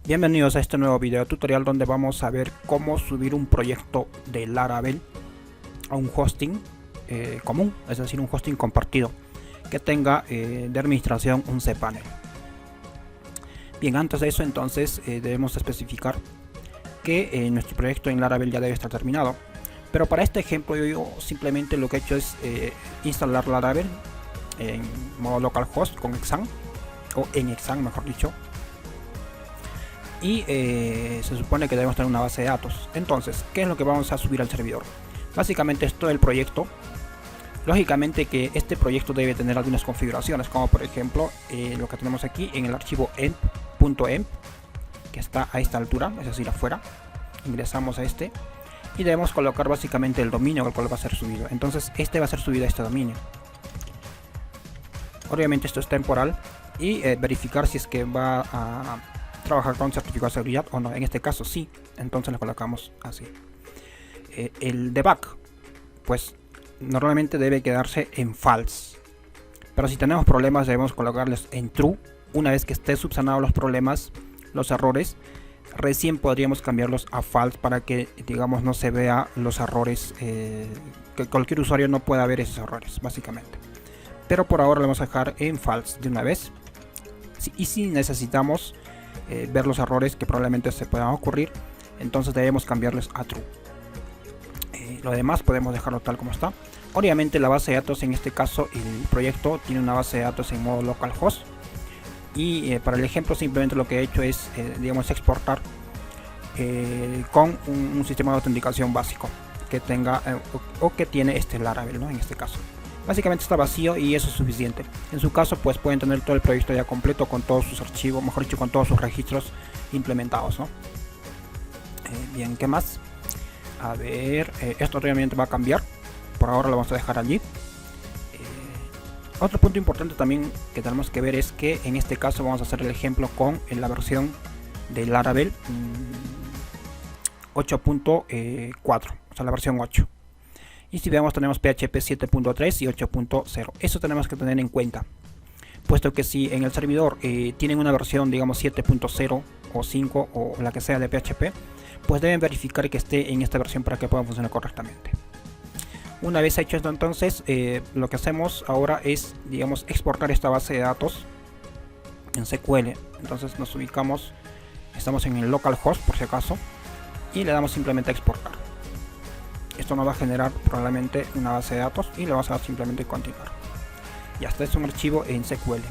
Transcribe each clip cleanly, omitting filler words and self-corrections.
Bienvenidos a este nuevo video tutorial donde vamos a ver cómo subir un proyecto de Laravel a un hosting común, es decir, un hosting compartido que tenga de administración un cPanel. Bien, antes de eso entonces debemos especificar que nuestro proyecto en Laravel ya debe estar terminado, pero para este ejemplo yo simplemente lo que he hecho es instalar Laravel en modo localhost con Exam, o en Exam mejor dicho, y se supone que debemos tener una base de datos. Entonces, ¿qué es lo que vamos a subir al servidor? Básicamente es todo el proyecto. Lógicamente que este proyecto debe tener algunas configuraciones, como por ejemplo lo que tenemos aquí en el archivo emp.emp, que está a esta altura, es decir, afuera. Ingresamos a este y debemos colocar básicamente el dominio al cual va a ser subido. Entonces este va a ser subido a este dominio. Obviamente esto es temporal y verificar si es que va a trabajar con certificado de seguridad o no. En este caso sí, entonces lo colocamos así. El debug, pues normalmente debe quedarse en false, pero si tenemos problemas debemos colocarles en true. Una vez que esté subsanados los problemas, los errores, recién podríamos cambiarlos a false para que, digamos, no se vea los errores, que cualquier usuario no pueda ver esos errores básicamente. Pero por ahora lo vamos a dejar en false de una vez. Y si necesitamos ver los errores que probablemente se puedan ocurrir, entonces debemos cambiarles a true. Lo demás podemos dejarlo tal como está. Obviamente la base de datos, en este caso el proyecto tiene una base de datos en modo localhost, y para el ejemplo simplemente lo que he hecho es digamos exportar con un sistema de autenticación básico que tenga o que tiene este Laravel, ¿no? En este caso básicamente está vacío y eso es suficiente. En su caso pues pueden tener todo el proyecto ya completo con todos sus archivos, mejor dicho con todos sus registros implementados, ¿no? Bien, ¿qué más? A ver, esto obviamente va a cambiar, por ahora lo vamos a dejar allí. Otro punto importante también que tenemos que ver es que en este caso vamos a hacer el ejemplo con la versión de Laravel 8.4, o sea la versión 8. Y si vemos tenemos PHP 7.3 y 8.0. Eso tenemos que tener en cuenta, puesto que si en el servidor tienen una versión digamos 7.0 o 5 o la que sea de PHP, pues deben verificar que esté en esta versión para que pueda funcionar correctamente. Una vez hecho esto, entonces lo que hacemos ahora es, digamos, exportar esta base de datos en SQL. Entonces nos ubicamos, estamos en el localhost por si acaso, y le damos simplemente a exportar. Esto nos va a generar probablemente una base de datos y le vamos a dar simplemente continuar. Y hasta es un archivo en SQL.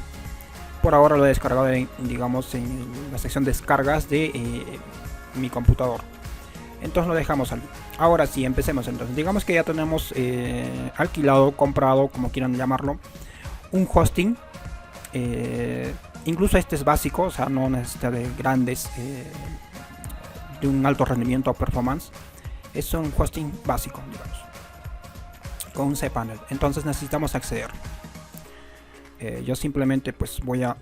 Por ahora lo he descargado digamos en la sección descargas de mi computador. Entonces lo dejamos allí. Ahora sí, empecemos. Entonces digamos que ya tenemos alquilado, comprado, como quieran llamarlo, un hosting. Incluso este es básico, o sea, no necesita de grandes, de un alto rendimiento o performance. Es un hosting básico, digamos, con un cPanel. Entonces necesitamos acceder. Yo simplemente pues voy a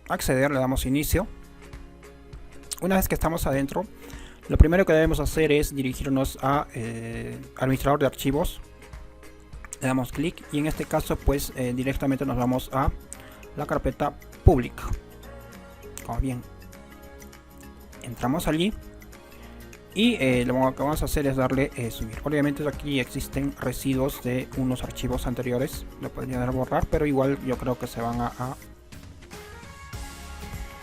acceder, le damos inicio. Una vez que estamos adentro, lo primero que debemos hacer es dirigirnos a administrador de archivos. Le damos clic y en este caso pues directamente nos vamos a la carpeta public. Bien, entramos allí y lo que vamos a hacer es darle subir. Obviamente aquí existen residuos de unos archivos anteriores, lo podría dar a borrar, pero igual yo creo que se van a...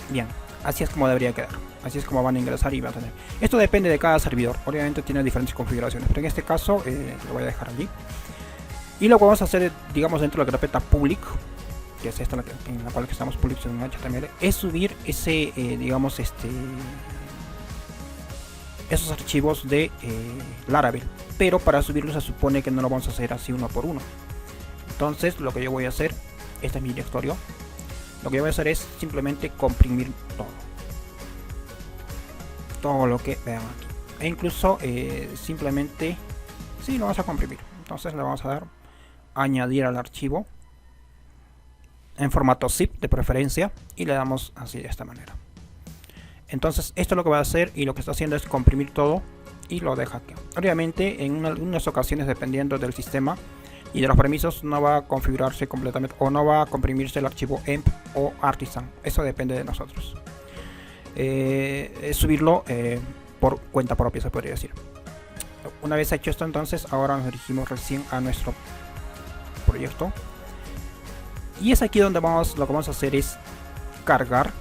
Bien, así es como debería quedar, así es como van a ingresar y van a tener. Esto depende de cada servidor, obviamente tiene diferentes configuraciones, pero en este caso lo voy a dejar allí. Y lo que vamos a hacer, digamos, dentro de la carpeta public, que es esta en la cual estamos publicando en HTML, es subir ese, digamos, esos archivos de Laravel. Pero para subirlos se supone que no lo vamos a hacer así uno por uno. Entonces lo que yo voy a hacer, este es mi directorio, lo que yo voy a hacer es simplemente comprimir todo lo que vean aquí. E incluso simplemente, sí, lo vamos a comprimir. Entonces le vamos a dar añadir al archivo en formato zip de preferencia y le damos así de esta manera. Entonces esto es lo que va a hacer, y lo que está haciendo es comprimir todo y lo deja aquí. Obviamente en algunas ocasiones, dependiendo del sistema, Y de los permisos no va a configurarse completamente o no va a comprimirse el archivo emp o artisan. Eso depende de nosotros. Es subirlo por cuenta propia, se podría decir. Una vez hecho esto, entonces ahora nos dirigimos recién a nuestro proyecto. Y es aquí donde lo que vamos a hacer es cargar.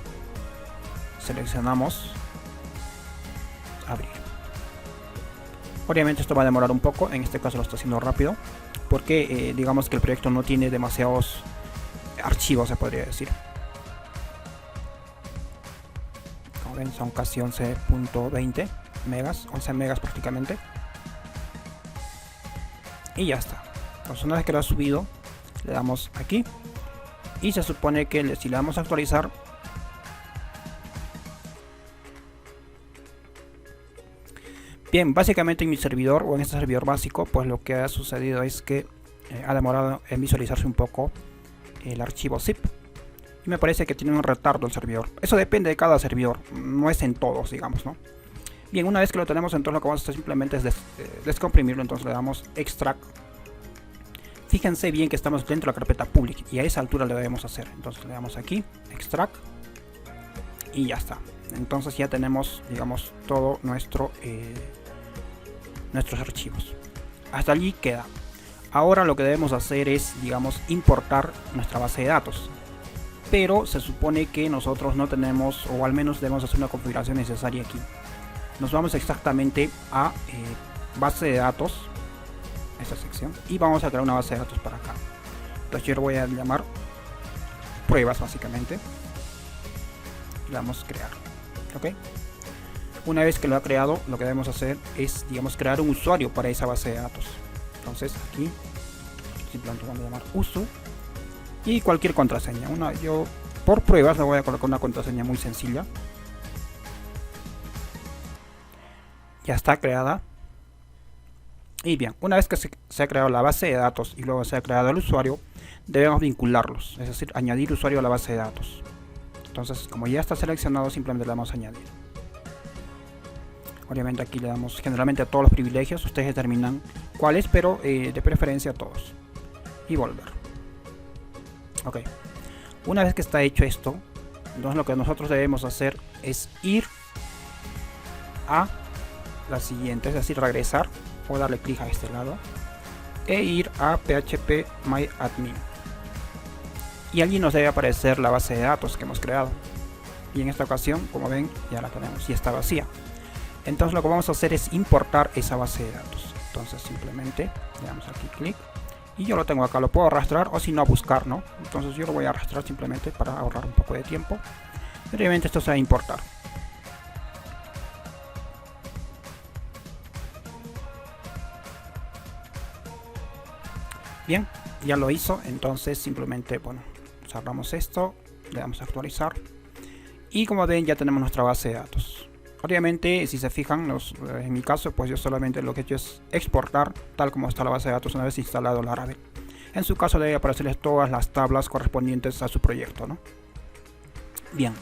Seleccionamos, abrir. Obviamente esto va a demorar un poco, en este caso lo estoy haciendo rápido, porque digamos que el proyecto no tiene demasiados archivos, se podría decir. Como ven, son casi 11.20 megas, 11 megas prácticamente. Y ya está. Entonces una vez que lo ha subido, le damos aquí. Y se supone que si le damos a actualizar, bien, básicamente en mi servidor o en este servidor básico, pues lo que ha sucedido es que ha demorado en visualizarse un poco el archivo zip. Y me parece que tiene un retardo el servidor. Eso depende de cada servidor, no es en todos, digamos, ¿no? Bien, una vez que lo tenemos, entonces lo que vamos a hacer simplemente es descomprimirlo. Entonces le damos extract. Fíjense bien que estamos dentro de la carpeta public y a esa altura le debemos hacer. Entonces le damos aquí, extract, y ya está. Entonces ya tenemos, digamos, todo nuestros archivos. Hasta allí queda. Ahora lo que debemos hacer es, digamos, importar nuestra base de datos. Pero se supone que nosotros no tenemos, o al menos debemos hacer una configuración necesaria aquí. Nos vamos exactamente a base de datos, esta sección, y vamos a crear una base de datos para acá. Entonces yo lo voy a llamar pruebas, básicamente. Le damos crear. ¿Ok? Una vez que lo ha creado, lo que debemos hacer es, digamos, crear un usuario para esa base de datos. Entonces aquí simplemente vamos a llamar uso y cualquier contraseña. Yo por pruebas le voy a colocar una contraseña muy sencilla. Ya está creada. Y bien, una vez que se ha creado la base de datos y luego se ha creado el usuario, debemos vincularlos, es decir, añadir usuario a la base de datos. Entonces, como ya está seleccionado, simplemente le damos a añadir. Obviamente aquí le damos generalmente a todos los privilegios, ustedes determinan cuáles, pero de preferencia a todos. Y volver. Ok. Una vez que está hecho esto, entonces lo que nosotros debemos hacer es ir a la siguiente, es decir, regresar o darle clic a este lado e ir a php my admin. Y allí nos debe aparecer la base de datos que hemos creado. Y en esta ocasión, como ven, ya la tenemos y está vacía. Entonces lo que vamos a hacer es importar esa base de datos. Entonces simplemente le damos aquí clic y yo lo tengo acá, lo puedo arrastrar o si no buscar, ¿no? Entonces yo lo voy a arrastrar simplemente para ahorrar un poco de tiempo. Y obviamente esto se va a importar. Bien, ya lo hizo, entonces simplemente, bueno, cerramos esto, le damos a actualizar y como ven ya tenemos nuestra base de datos. Obviamente, si se fijan, en mi caso, pues yo solamente lo que he hecho es exportar tal como está la base de datos una vez instalado Laravel. En su caso debe aparecerles todas las tablas correspondientes a su proyecto, ¿no? Bien,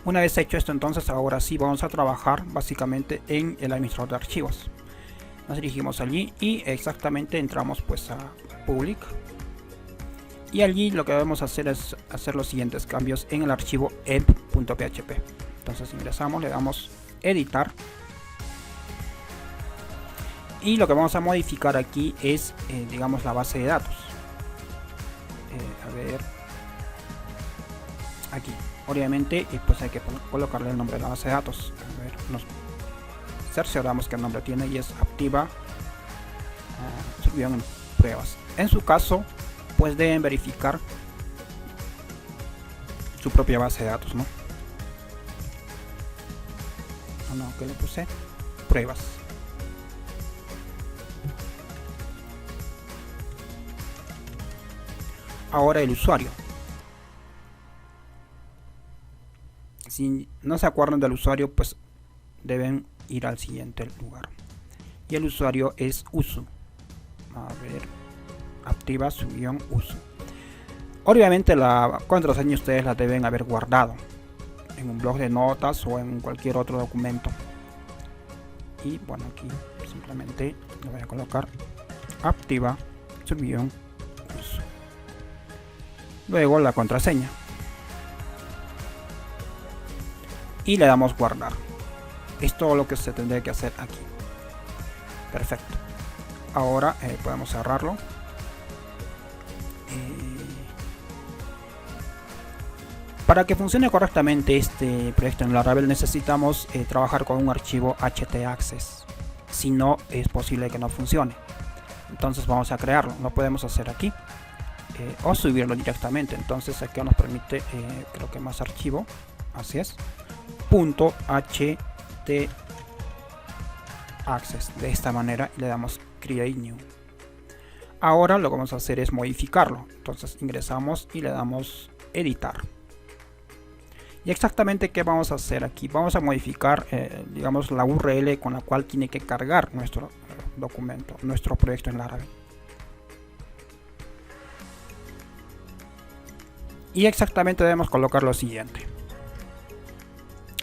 una vez hecho esto, entonces ahora sí vamos a trabajar básicamente en el administrador de archivos. Nos dirigimos allí y exactamente entramos pues a public. Y allí lo que debemos hacer es hacer los siguientes cambios en el archivo emp.php. Entonces ingresamos, le damos editar. Y lo que vamos a modificar aquí es, digamos, la base de datos. A ver, aquí. Obviamente, pues hay que colocarle el nombre de la base de datos. A ver, nos cercioramos que el nombre tiene y es activa. En pruebas. En su caso, pues deben verificar su propia base de datos, ¿no? No, que le puse pruebas. Ahora el usuario. Si no se acuerdan del usuario, pues deben ir al siguiente lugar. Y el usuario es uso. A ver, activa su guión uso. Obviamente la contraseña ustedes la deben haber guardado en un blog de notas o en cualquier otro documento. Y bueno, aquí simplemente le voy a colocar activa subguión uso. Luego la contraseña y le damos guardar. Es todo lo que se tendría que hacer aquí. Perfecto. Ahora podemos cerrarlo. Para que funcione correctamente este proyecto en Laravel necesitamos trabajar con un archivo htaccess. Si no, es posible que no funcione. Entonces vamos a crearlo. Lo podemos hacer aquí o subirlo directamente. Entonces aquí nos permite, creo que más archivo. Así es. .htaccess. De esta manera le damos create new. Ahora lo que vamos a hacer es modificarlo. Entonces ingresamos y le damos editar. Y exactamente qué vamos a hacer aquí. Vamos a modificar digamos la URL con la cual tiene que cargar nuestro documento, nuestro proyecto en Laravel. Y exactamente debemos colocar lo siguiente.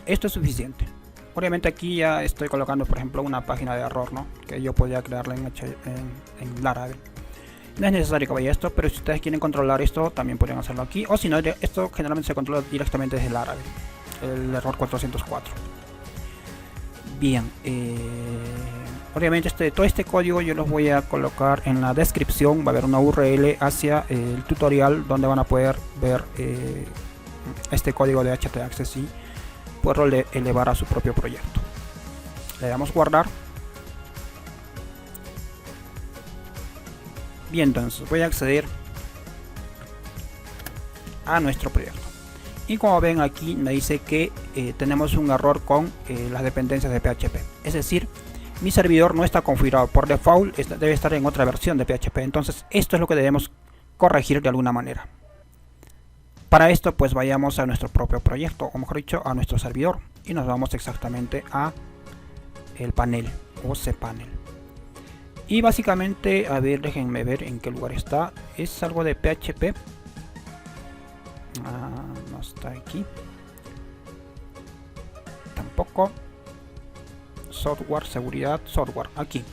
Esto es suficiente. Obviamente aquí ya estoy colocando, por ejemplo, una página de error, ¿no? Que yo podría crearla en Laravel. No es necesario que vaya esto, pero si ustedes quieren controlar esto, también podrían hacerlo aquí. O si no, esto generalmente se controla directamente desde Laravel. El error 404. Bien. Obviamente todo este código yo los voy a colocar en la descripción. Va a haber una URL hacia el tutorial donde van a poder ver este código de htaccess y poderlo elevar a su propio proyecto. Le damos guardar. Bien, entonces voy a acceder a nuestro proyecto. Y como ven aquí me dice que tenemos un error con las dependencias de PHP. Es decir, mi servidor no está configurado. Por default debe estar en otra versión de PHP. Entonces esto es lo que debemos corregir de alguna manera. Para esto pues vayamos a nuestro propio proyecto, o mejor dicho a nuestro servidor. Y nos vamos exactamente a el panel o cpanel. Y básicamente, a ver, déjenme ver en qué lugar está. Es algo de PHP. No está aquí. Tampoco. Software, seguridad, software. Aquí.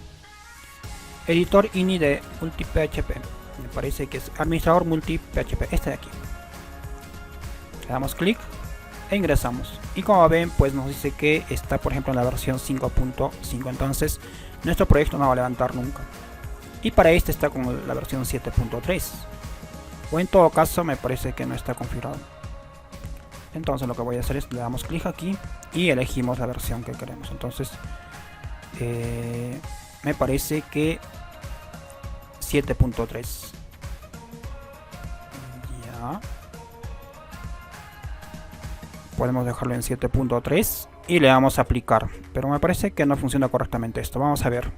Editor ini de multi-PHP. Me parece que es administrador multi-PHP. Este de aquí. Le damos clic e ingresamos. Y como ven, pues nos dice que está, por ejemplo, en la versión 5.5. Entonces nuestro proyecto no va a levantar nunca. Y para este está con la versión 7.3. O en todo caso me parece que no está configurado. Entonces lo que voy a hacer es le damos clic aquí y elegimos la versión que queremos. Entonces me parece que 7.3. Ya. Podemos dejarlo en 7.3. Y le damos a aplicar, pero me parece que no funciona correctamente esto. Vamos a ver.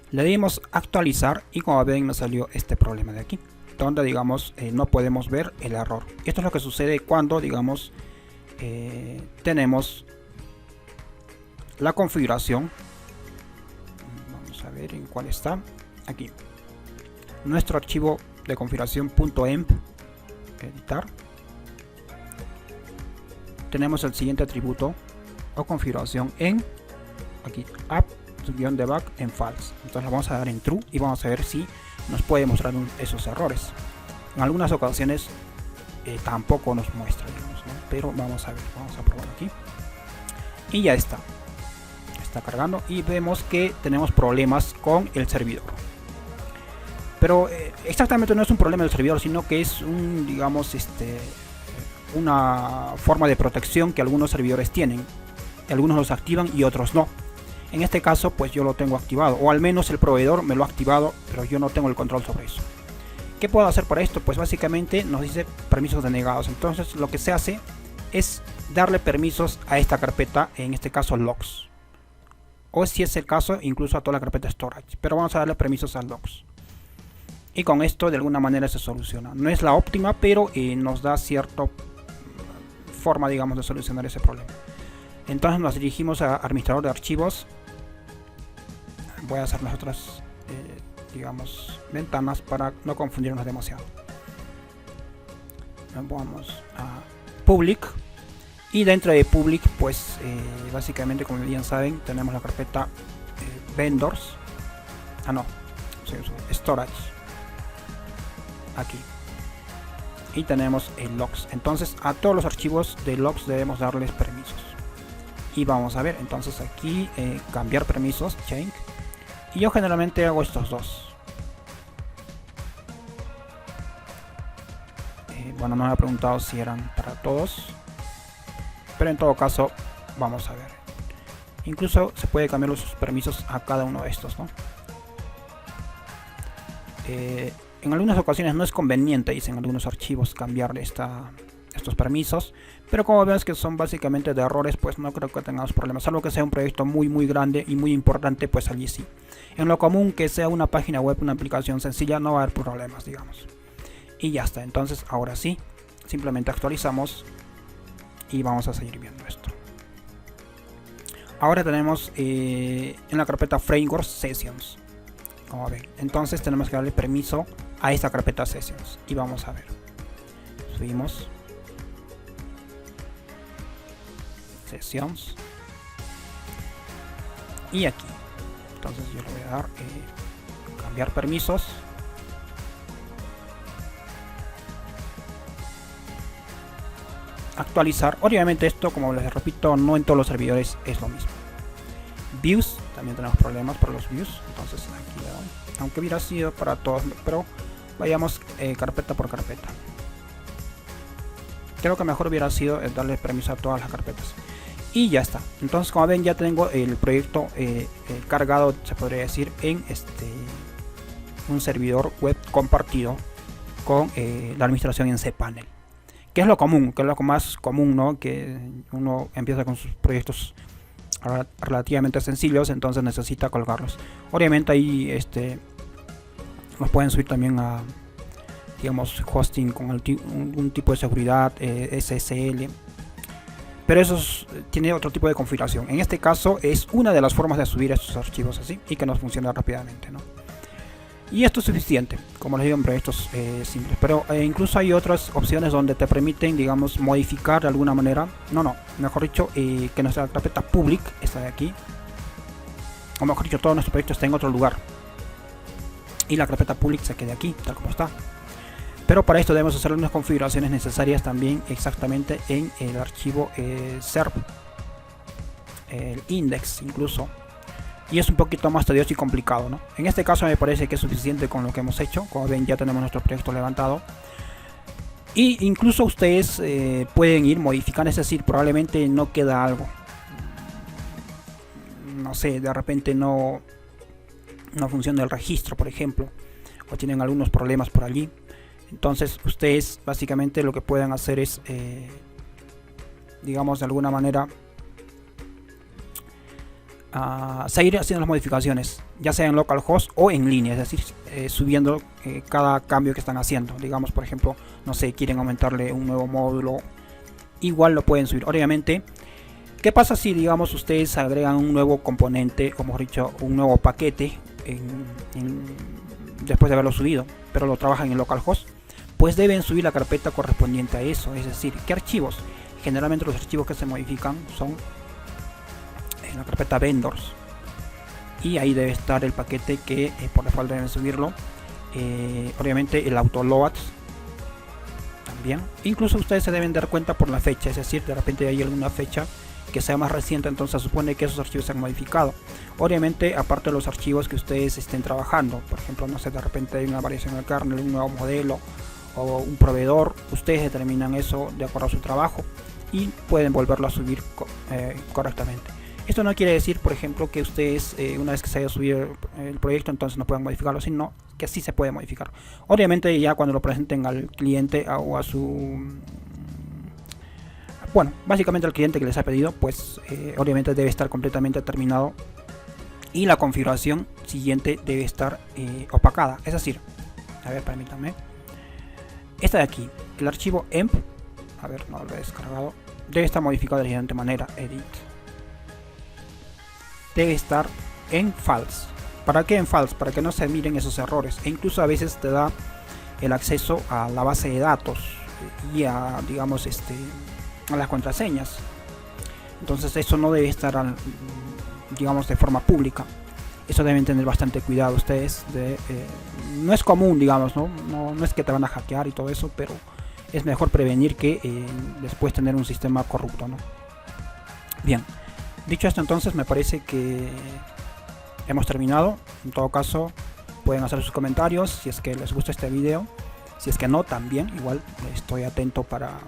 Le dimos actualizar y como ven nos salió este problema de aquí, donde digamos no podemos ver el error. Esto es lo que sucede cuando digamos tenemos la configuración. Vamos a ver en cuál está. Aquí. Nuestro archivo de configuración .env. Editar. Tenemos el siguiente atributo o configuración en aquí app-debug en false. Entonces lo vamos a dar en true y vamos a ver si nos puede mostrar esos errores. En algunas ocasiones tampoco nos muestra, digamos, ¿no? Pero vamos a ver, vamos a probar aquí y ya está cargando y vemos que tenemos problemas con el servidor. Pero exactamente no es un problema del servidor, sino que es un, digamos, una forma de protección que algunos servidores tienen. Algunos los activan y otros no. En este caso pues yo lo tengo activado, o al menos el proveedor me lo ha activado, pero yo no tengo el control sobre eso. ¿Qué puedo hacer para esto? Pues básicamente nos dice permisos denegados. Entonces lo que se hace es darle permisos a esta carpeta, en este caso logs, o si es el caso incluso a toda la carpeta storage, pero vamos a darle permisos a logs. Y con esto de alguna manera se soluciona. No es la óptima, pero nos da cierta forma, digamos, de solucionar ese problema. Entonces nos dirigimos a administrador de archivos. Voy a hacer las otras digamos ventanas para no confundirnos demasiado. Vamos a public y dentro de public pues básicamente, como bien saben, tenemos la carpeta vendors, storage. aquí. Y tenemos el logs. Entonces a todos los archivos de logs debemos darles permisos. Y vamos a ver, entonces aquí cambiar permisos, change. Y yo generalmente hago estos dos. Bueno, no me ha preguntado si eran para todos, pero en todo caso vamos a ver. Incluso se puede cambiar los permisos a cada uno de estos, ¿no? En algunas ocasiones no es conveniente, dicen algunos archivos, cambiarle estos permisos, pero como ves que son básicamente de errores, pues no creo que tengamos problemas, salvo que sea un proyecto muy grande y muy importante, pues allí sí. En lo común, que sea una página web, una aplicación sencilla, no va a haber problemas, digamos. Y ya está, entonces ahora sí, simplemente actualizamos y vamos a seguir viendo esto. Ahora tenemos en la carpeta Framework Sessions, como ven. Entonces tenemos que darle permiso a esta carpeta Sessions y vamos a ver. Subimos. Sessions. Y aquí. Entonces yo le voy a dar cambiar permisos. Actualizar. Obviamente esto, como les repito, no en todos los servidores es lo mismo. Views, también tenemos problemas para los views, entonces aquí le doy. Aunque hubiera sido para todos, pero vayamos carpeta por carpeta. Creo que mejor hubiera sido darle permiso a todas las carpetas. Y ya está. Entonces, como ven, ya tengo el proyecto cargado, se podría decir, en un servidor web compartido con la administración en cPanel. Que es lo común, que es lo más común, ¿no? Que uno empieza con sus proyectos relativamente sencillos, entonces necesita colgarlos. Obviamente ahí los pueden subir también a, digamos, hosting con un tipo de seguridad, SSL, pero eso tiene otro tipo de configuración. En este caso es una de las formas de subir estos archivos así y que nos funciona rápidamente, ¿no? Y esto es suficiente, como les digo, en proyectos simples. Pero incluso hay otras opciones donde te permiten, digamos, modificar de alguna manera. Mejor dicho, que nuestra carpeta public está de aquí. O mejor dicho, todo nuestro proyecto está en otro lugar. Y la carpeta public se quede aquí, tal como está. Pero para esto debemos hacer unas configuraciones necesarias también exactamente en el archivo serv. El index incluso. Y es un poquito más tedioso y complicado, ¿no? En este caso me parece que es suficiente con lo que hemos hecho. Como ven, ya tenemos nuestro proyecto levantado. Y incluso ustedes pueden ir modificando, es decir, probablemente no queda algo. No sé, de repente no funciona el registro, por ejemplo. O tienen algunos problemas por allí. Entonces ustedes básicamente lo que pueden hacer es, digamos, de alguna manera, seguir haciendo las modificaciones, ya sea en localhost o en línea, es decir, subiendo cada cambio que están haciendo. Digamos, por ejemplo, no sé, quieren aumentarle un nuevo módulo, igual lo pueden subir. Obviamente, ¿qué pasa si, digamos, ustedes agregan un nuevo componente, o mejor dicho, un nuevo paquete después de haberlo subido, pero lo trabajan en localhost? Pues deben subir la carpeta correspondiente a eso, es decir, ¿qué archivos? Generalmente los archivos que se modifican son en la carpeta vendors, y ahí debe estar el paquete que por default deben subirlo. Obviamente el autoload también. Incluso ustedes se deben dar cuenta por la fecha, es decir, de repente hay alguna fecha que sea más reciente, entonces se supone que esos archivos se han modificado. Obviamente, aparte de los archivos que ustedes estén trabajando, por ejemplo, no sé, de repente hay una variación en el kernel, un nuevo modelo o un proveedor, ustedes determinan eso de acuerdo a su trabajo y pueden volverlo a subir correctamente. Esto no quiere decir, por ejemplo, que ustedes una vez que se haya subido el proyecto entonces no puedan modificarlo, sino que sí se puede modificar. Obviamente ya cuando lo presenten al cliente o a su... Bueno, básicamente al cliente que les ha pedido, pues obviamente debe estar completamente terminado y la configuración siguiente debe estar opacada. Es decir, a ver, permítanme. Esta de aquí, el archivo emp, a ver, no lo he descargado, debe estar modificado de la siguiente manera, edit. Debe estar en false. ¿Para qué en false? Para que no se miren esos errores. E incluso a veces te da el acceso a la base de datos y a, digamos, a las contraseñas. Entonces eso no debe estar, digamos, de forma pública. Eso deben tener bastante cuidado ustedes. No es común, digamos, ¿no? No es que te van a hackear y todo eso, pero es mejor prevenir que después tener un sistema corrupto, ¿no? Bien, dicho esto, entonces me parece que hemos terminado. En todo caso, pueden hacer sus comentarios si es que les gusta este video. Si es que no, también igual estoy atento para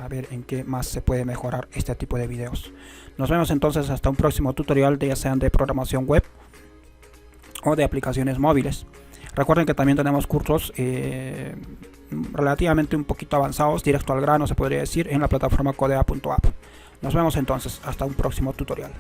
ver en qué más se puede mejorar este tipo de videos. Nos vemos entonces hasta un próximo tutorial, ya sean de programación web o de aplicaciones móviles. Recuerden que también tenemos cursos relativamente un poquito avanzados, directo al grano se podría decir, en la plataforma codea.app. Nos vemos entonces hasta un próximo tutorial.